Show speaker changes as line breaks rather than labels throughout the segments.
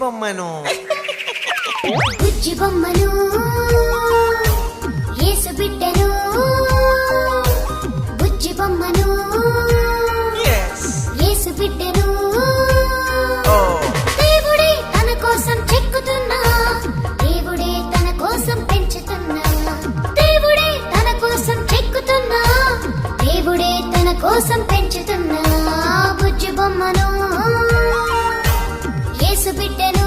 బొమ్మను
బుజ్జి బొమ్మను యేసు బిడ్డను బుజ్జి బొమ్మను యేసు బిడ్డను దేవుడే తన కోసం చెక్కుతున్నా దేవుడే తన కోసం పెంచుతున్నా దేవుడే తన కోసం చెక్కుతున్నా దేవుడే తన కోసం పెంచుతున్నా బుజ్జి బొమ్మను యేసు బిడ్డను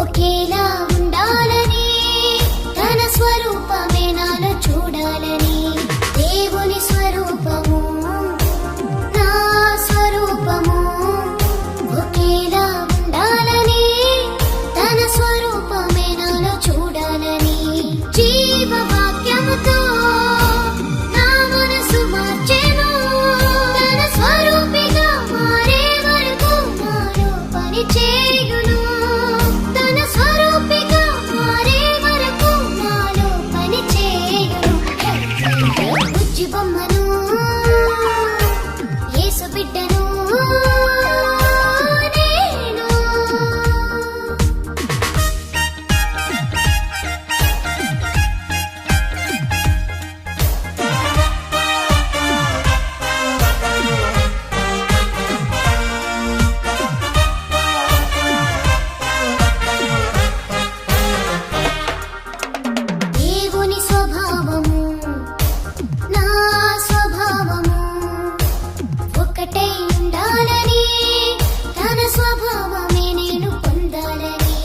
ఒకేలా ఉండాలని తన స్వరూపమే నాలో చూడాలని దేవుని స్వరూపము నా స్వరూపము ఒకేలా ఉండాలని తన స్వరూపమే నాలో చూడాలని జీవవాక్యముతో నా మనసు మార్చెను తన స్వరూపిగా మారే వరకు నాలో పని చేయును బుజ్జి బొమ్మను యేసు బిడ్డను నేను దేవుని స్వభావము నా స్వభావము ఒకటై ఉండాలని తన స్వభావమే నేను పొందాలని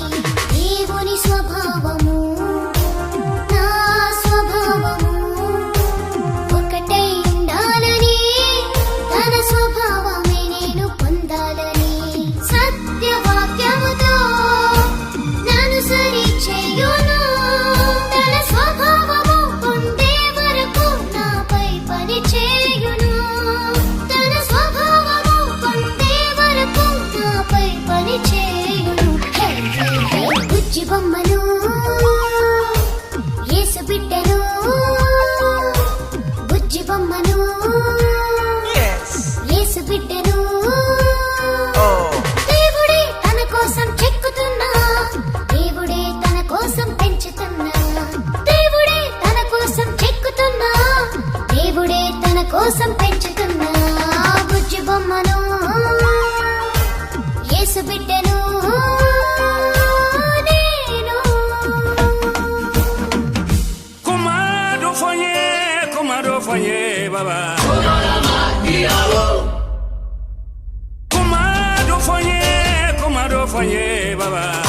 దేవుని స్వభావము నా స్వభావము ఒకటై ఉండాలని తన స్వభావమే నేను పొందాలని సత్యవాక్యముతో నన్ను సరి చేయును తన స్వభావము పొందే వరకు నాపై పని చేయును తన స్వభావము పొందే వరకు నాపై పని చేయును బుజ్జి బొమ్మను యేసు బిడ్డను బుజ్జి బొమ్మను యేసు బిడ్డను దేవుడే తన కోసం చెక్కుతున్నా దేవుడే తన కోసం పెంచుతున్నా దేవుడే తన కోసం చెక్కుతున్నా దేవుడే తన కోసం పెంచుతున్నా బుజ్జి బొమ్మను యేసు బిడ్డను నేను
Kumado foye baba Kumado foye baba